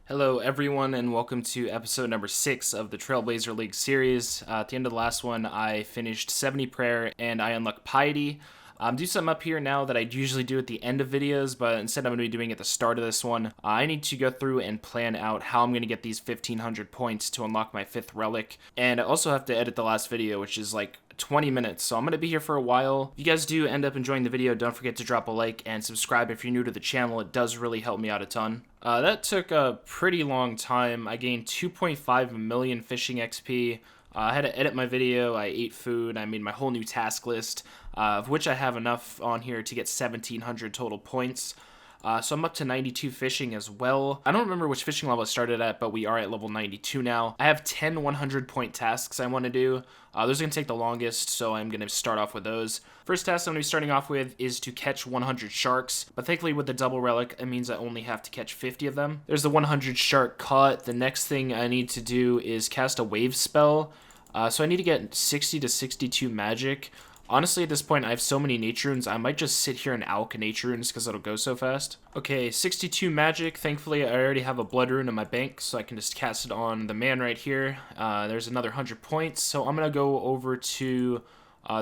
Hello everyone and welcome to episode number 6 of the Trailblazer League series. At the end of the last one, I finished 70 prayer and I unlocked piety. Do something up here now that I usually do at the end of videos, but instead I'm going to be doing it at the start of this one. I need to go through and plan out how I'm going to get these 1500 points to unlock my 5th relic. And I also have to edit the last video, which is like 20 minutes, so I'm going to be here for a while. If you guys do end up enjoying the video, don't forget to drop a like and subscribe if you're new to the channel. It does really help me out a ton. That took a pretty long time. I gained 2.5 million fishing XP. I had to edit my video, I ate food, I made my whole new task list, of which I have enough on here to get 1700 total points. So I'm up to 92 fishing as well. I don't remember which fishing level I started at, but we are at level 92 now. I have 10 100 point tasks I want to do. Those are going to take the longest, so I'm going to start off with those. First task I'm going to be starting off with is to catch 100 sharks, but thankfully with the double relic, it means I only have to catch 50 of them. There's the 100 shark caught. The next thing I need to do is cast a wave spell. So I need to get 60 to 62 magic. Honestly, at this point, I have so many nature runes, I might just sit here and alch nature runes because it'll go so fast. Okay, 62 magic. Thankfully, I already have a blood rune in my bank, so I can just cast it on the man right here. There's another 100 points, so I'm going to go over to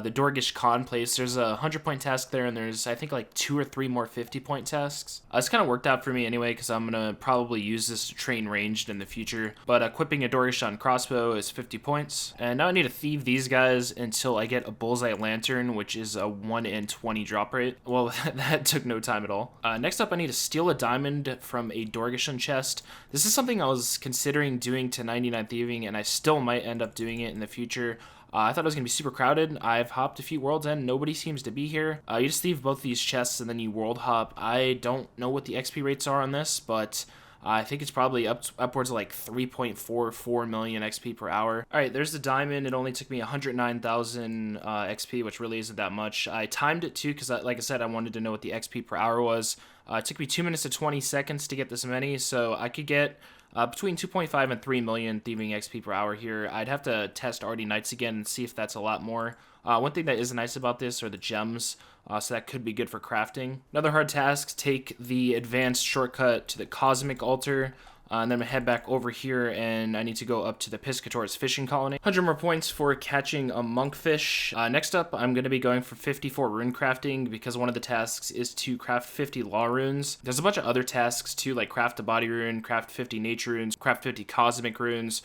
the Dorgish Khan place. There's a 100 point task there, and there's, I think, like 2 or 3 more 50 point tasks. It's kind of worked out for me anyway, because I'm going to probably use this to train ranged in the future. But equipping a Dorgish on crossbow is 50 points. And now I need to thieve these guys until I get a bullseye lantern, which is a 1 in 20 drop rate. Well, that took no time at all. Next up, I need to steal a diamond from a Dorgishan chest. This is something I was considering doing to 99 thieving, and I still might end up doing it in the future. I thought it was going to be super crowded. I've hopped a few worlds and nobody seems to be here. You just thieve both these chests and then you world hop. I don't know what the XP rates are on this, but I think it's probably upwards of like 3.44 million XP per hour. Alright, there's the diamond. It only took me 109,000 XP, which really isn't that much. I timed it too because, like I said, I wanted to know what the XP per hour was. It took me 2 minutes to 20 seconds to get this many, so I could get between 2.5 and 3 million thieving XP per hour here. I'd have to test Arty Knights again and see if that's a lot more. One thing that is nice about this are the gems, so that could be good for crafting. Another hard task, take the advanced shortcut to the Cosmic Altar. And then I'm going to head back over here, and I need to go up to the Piscator's fishing colony. 100 more points for catching a monkfish. Next up, I'm going to be going for 54 runecrafting, because one of the tasks is to craft 50 law runes. There's a bunch of other tasks too, like craft a body rune, craft 50 nature runes, craft 50 cosmic runes.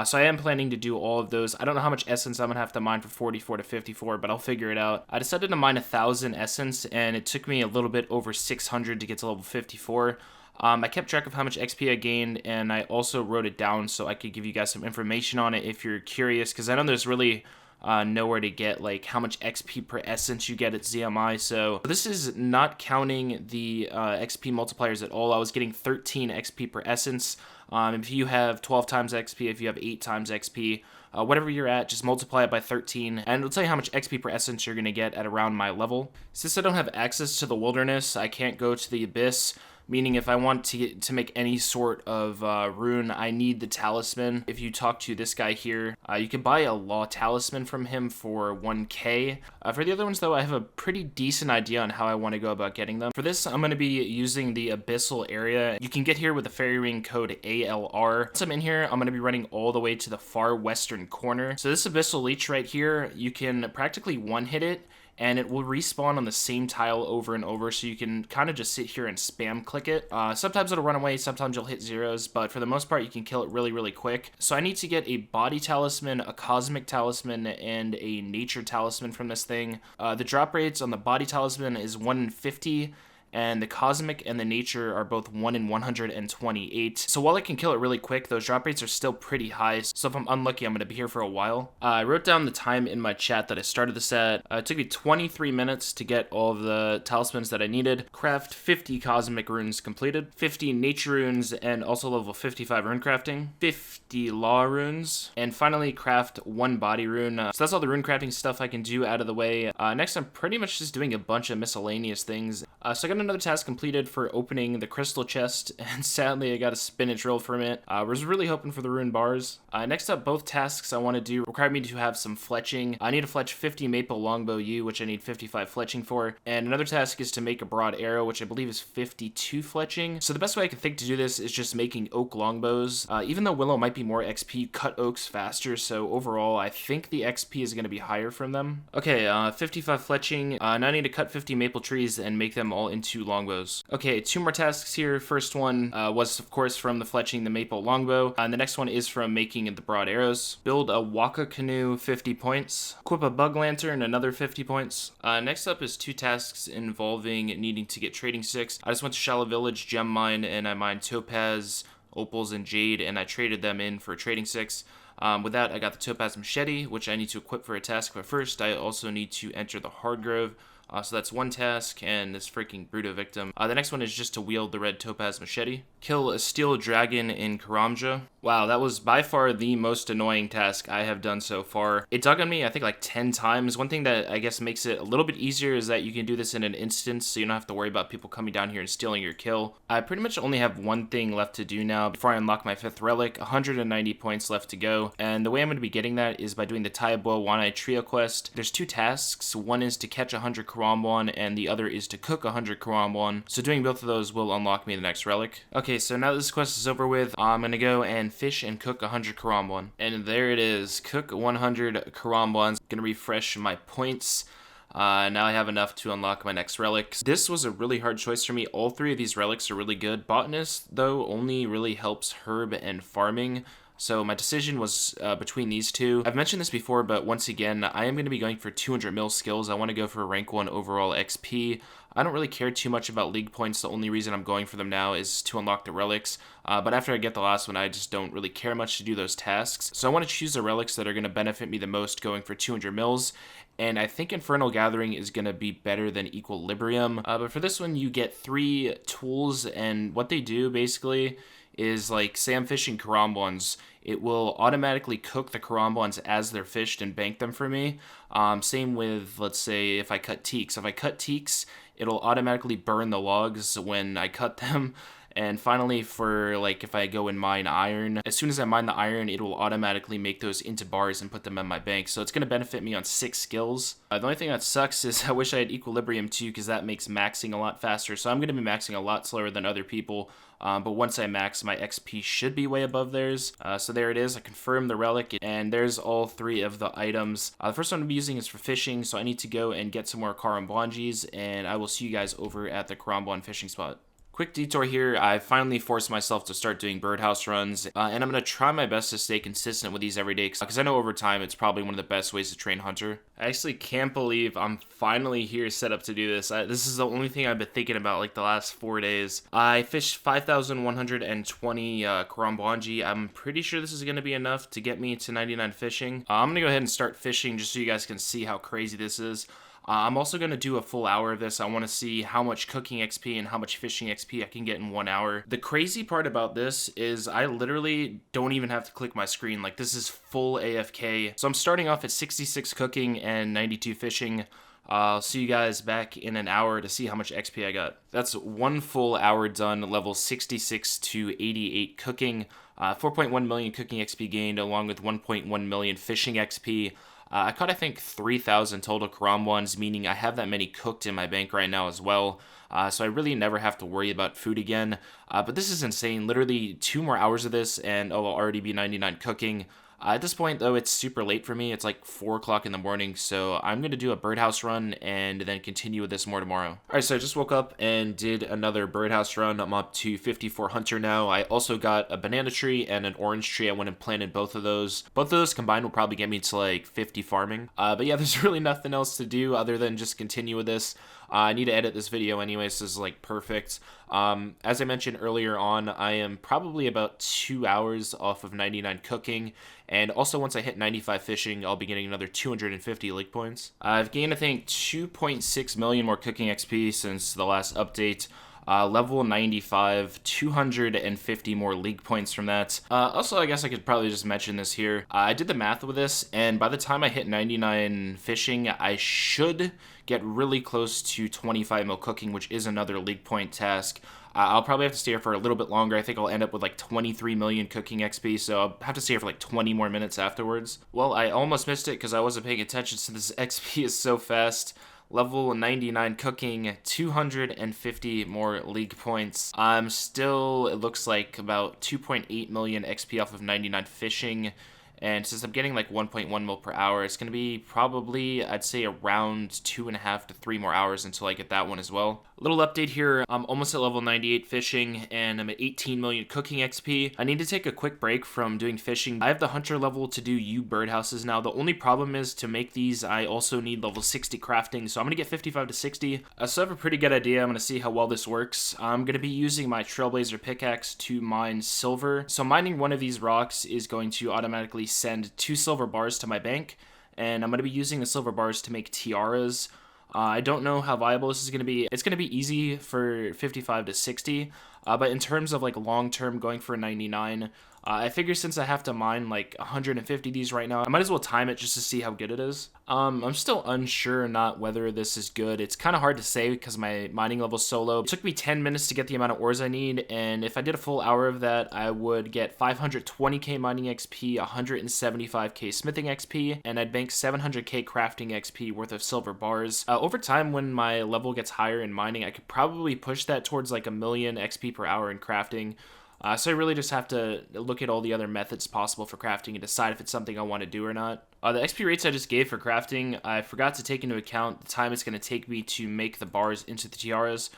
So I am planning to do all of those. I don't know how much essence I'm going to have to mine for 44 to 54, but I'll figure it out. I decided to mine 1,000 essence, and it took me a little bit over 600 to get to level 54. I kept track of how much XP I gained, and I also wrote it down so I could give you guys some information on it if you're curious, because I know there's really nowhere to get like how much XP per essence you get at ZMI. So this is not counting the XP multipliers at all. I was getting 13 XP per essence. If you have 12 times XP, if you have 8 times XP, whatever you're at, just multiply it by 13, and it'll tell you how much XP per essence you're going to get at around my level. Since I don't have access to the wilderness, I can't go to the abyss. Meaning if I want to make any sort of rune, I need the talisman. If you talk to this guy here, you can buy a law talisman from him for 1k. For the other ones though, I have a pretty decent idea on how I want to go about getting them. For this, I'm going to be using the abyssal area. You can get here with the fairy ring code ALR. Once I'm in here, I'm going to be running all the way to the far western corner. So this abyssal leech right here, you can practically one-hit it, and it will respawn on the same tile over and over, so you can kind of just sit here and spam click it. Sometimes it'll run away, sometimes you'll hit zeros, but for the most part, you can kill it really, really quick. So I need to get a body talisman, a cosmic talisman, and a nature talisman from this thing. The drop rates on the body talisman is 1 in 50, and the cosmic and the nature are both 1 in 128. So while I can kill it really quick, those drop rates are still pretty high. So if I'm unlucky, I'm going to be here for a while. I wrote down the time in my chat that I started this at. It took me 23 minutes to get all of the talismans that I needed. Craft 50 cosmic runes completed, 50 nature runes, and also level 55 runecrafting, 50 law runes, and finally craft 1 body rune. So that's all the runecrafting stuff I can do out of the way. Next, I'm pretty much just doing a bunch of miscellaneous things. So I got got another task completed for opening the crystal chest, and sadly I got a spinach roll from it. I was really hoping for the rune bars. Next up, both tasks I want to do require me to have some fletching. I need to fletch 50 maple longbow yew, which I need 55 fletching for, and another task is to make a broad arrow, which I believe is 52 fletching. So the best way I can think to do this is just making oak longbows. Even though willow might be more XP, cut oaks faster, so overall I think the XP is going to be higher from them. Okay, 55 fletching. Now I need to cut 50 maple trees and make them all into longbows. Okay, 2 more tasks here. First one was of course from the fletching the maple longbow, and the next one is from making the broad arrows. Build a waka canoe, 50 points. Equip a bug lantern, another 50 points. Next up is 2 tasks involving needing to get trading sticks. I just went to Shallow Village gem mine and I mined topaz, opals, and jade, and I traded them in for trading sticks. With that, I got the topaz machete, which I need to equip for a task, but first I also need to enter the Hardgrove. So that's 1 task, and this freaking Bruto victim. The next one is just to wield the red topaz machete. Kill a steel dragon in Karamja. Wow, that was by far the most annoying task I have done so far. It dug on me, I think, like 10 times. One thing that I guess makes it a little bit easier is that you can do this in an instance, so you don't have to worry about people coming down here and stealing your kill. I pretty much only have one thing left to do now before I unlock my 5th relic. 190 points left to go, and the way I'm going to be getting that is by doing the Taibo One-Eye Trio quest. There's 2 tasks. One is to catch 100 Karamwan, and the other is to cook 100 Karamwan. So doing both of those will unlock me the next relic. Okay, so now that this quest is over with, I'm going to go and fish and cook 100 Karamwan. And there it is. Cook 100 Karamwans. Gonna refresh my points. Now I have enough to unlock my next relic. This was a really hard choice for me. All 3 of these relics are really good. Botanist, though, only really helps herb and farming. So my decision was between these 2. I've mentioned this before, but once again, I am going to be going for 200 mil skills. I want to go for rank 1 overall XP. I don't really care too much about league points. The only reason I'm going for them now is to unlock the relics. But after I get the last one, I just don't really care much to do those tasks. So I want to choose the relics that are going to benefit me the most going for 200 mils. And I think Infernal Gathering is going to be better than Equilibrium. But for this one, you get 3 tools, and what they do basically is, like, say I'm fishing Karamwans, it will automatically cook the Karamwans as they're fished and bank them for me. Same with, let's say, if I cut teaks. If I cut teaks, it'll automatically burn the logs when I cut them. And finally, for, like, if I go and mine iron, as soon as I mine the iron, it will automatically make those into bars and put them in my bank. So it's going to benefit me on 6 skills. The only thing that sucks is I wish I had Equilibrium too, because that makes maxing a lot faster. So I'm going to be maxing a lot slower than other people. But once I max, my XP should be way above theirs. So there it is. I confirmed the relic, and there's all 3 of the items. The first one I'm using is for fishing, so I need to go and get some more Karambwanjis, and I will see you guys over at the Karambwan fishing spot. Quick detour here. I finally forced myself to start doing birdhouse runs, and I'm going to try my best to stay consistent with these every day, because I know over time it's probably one of the best ways to train hunter. I actually can't believe I'm finally here set up to do this. This is the only thing I've been thinking about like the last 4 days. I fished 5,120 Karambwanji. I'm pretty sure this is going to be enough to get me to 99 fishing. I'm going to go ahead and start fishing just so you guys can see how crazy this is. I'm also going to do a full hour of this. I want to see how much cooking XP and how much fishing XP I can get in 1 hour. The crazy part about this is I literally don't even have to click my screen. Like, this is full AFK. So I'm starting off at 66 cooking and 92 fishing. I'll see you guys back in an hour to see how much XP I got. That's 1 full hour done, level 66 to 88 cooking. 4.1 million cooking XP gained along with 1.1 million fishing XP. I caught, I think, 3,000 total Karamwans, meaning I have that many cooked in my bank right now as well. So I really never have to worry about food again. But this is insane. Literally 2 more hours of this, and I'll already be 99 cooking. At this point, though, it's super late for me. It's like 4 o'clock in the morning, so I'm going to do a birdhouse run and then continue with this more tomorrow. Alright, so I just woke up and did another birdhouse run. I'm up to 54 hunter now. I also got a banana tree and an orange tree. I went and planted both of those. Both of those combined will probably get me to like 50 farming. But yeah, there's really nothing else to do other than just continue with this. I need to edit this video anyway, so this is like perfect. As I mentioned earlier on, I am probably about 2 hours off of 99 cooking, and also once I hit 95 fishing, I'll be getting another 250 league points. I've gained, I think, 2.6 million more cooking XP since the last update. Level 95, 250 more league points from that. Also, I guess I could probably just mention this here. I did the math with this, and by the time I hit 99 fishing, I should get really close to 25 mil cooking, which is another league point task. I'll probably have to stay here for a little bit longer. I think I'll end up with like 23 million cooking XP, so I'll have to stay here for like 20 more minutes afterwards. Well, I almost missed it because I wasn't paying attention, so this XP is so fast. Level 99 cooking, 250 more league points. I'm still, it looks like, about 2.8 million XP off of 99 fishing. And since I'm getting like 1.1 mil per hour, it's going to be probably, I'd say, around 2.5 to 3 more hours until I get that one as well. A little update here. I'm almost at level 98 fishing, and I'm at 18 million cooking XP. I need to take a quick break from doing fishing. I have the hunter level to do birdhouses now. The only problem is to make these, I also need level 60 crafting, so I'm going to get 55 to 60. So I have a pretty good idea. I'm going to see how well this works. I'm going to be using my Trailblazer pickaxe to mine silver. So mining one of these rocks is going to automatically send 2 silver bars to my bank, and I'm going to be using the silver bars to make tiaras. I don't know how viable this is going to be. It's going to be easy for 55 to 60, but in terms of like long-term going for 99, I figure since I have to mine like 150 of these right now, I might as well time it just to see how good it is. I'm still unsure not whether this is good. It's kind of hard to say because my mining level is so low. It took me 10 minutes to get the amount of ores I need, and if I did a full hour of that, I would get 520k mining XP, 175k smithing XP, and I'd bank 700k crafting XP worth of silver bars. Over time, when my level gets higher in mining, I could probably push that towards like 1 million XP per hour in crafting. So I really just have to look at all the other methods possible for crafting and decide if it's something I want to do or not. The XP rates I just gave for crafting, I forgot to take into account the time it's going to take me to make the bars into the tiaras.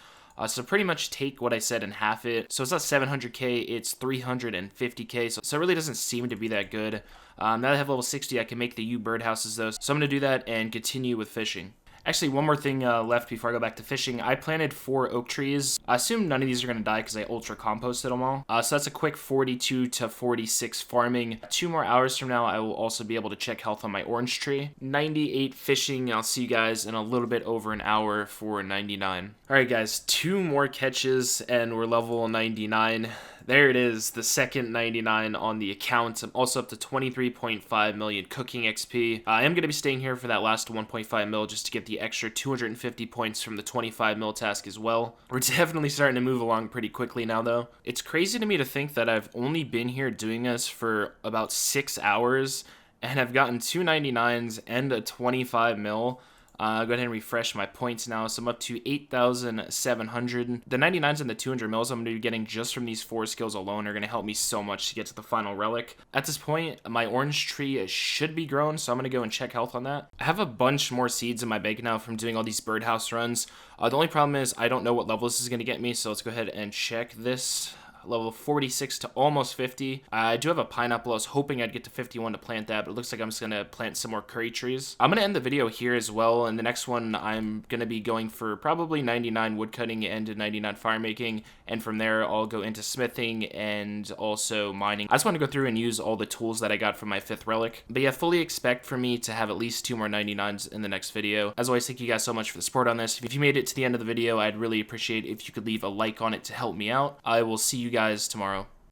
So pretty much take what I said and half it. So it's not 700k, it's 350k, so it really doesn't seem to be that good. Now that I have level 60, I can make the birdhouses though, so I'm going to do that and continue with fishing. Actually, one more thing left before I go back to fishing. I planted 4 oak trees. I assume none of these are going to die because I ultra composted them all. So that's a quick 42 to 46 farming. 2 more hours from now, I will also be able to check health on my orange tree. 98 fishing. I'll see you guys in a little bit over an hour for 99. All right, guys, 2 more catches and we're level 99. There it is, the second 99 on the account. I'm also up to 23.5 million cooking XP. I am going to be staying here for that last 1.5 mil just to get the extra 250 points from the 25 mil task as well. We're definitely starting to move along pretty quickly now, though. It's crazy to me to think that I've only been here doing this for about 6 hours, and I've gotten 2 99s and a 25 mil. Go ahead and refresh my points now. So I'm up to 8,700. The 99s and the 200 mils I'm going to be getting just from these 4 skills alone are going to help me so much to get to the final relic. At this point, my orange tree should be grown, so I'm going to go and check health on that. I have a bunch more seeds in my bank now from doing all these birdhouse runs. The only problem is I don't know what level this is going to get me, so let's go ahead and check this. Level 46 to almost 50. I do have a pineapple. I was hoping I'd get to 51 to plant that, but it looks like I'm just going to plant some more curry trees. I'm going to end the video here as well. In the next one, I'm going to be going for probably 99 woodcutting and 99 fire making, and from there, I'll go into smithing and also mining. I just want to go through and use all the tools that I got from my 5th relic. But yeah, fully expect for me to have at least 2 more 99s in the next video. As always, thank you guys so much for the support on this. If you made it to the end of the video, I'd really appreciate if you could leave a like on it to help me out. I will see you guys tomorrow.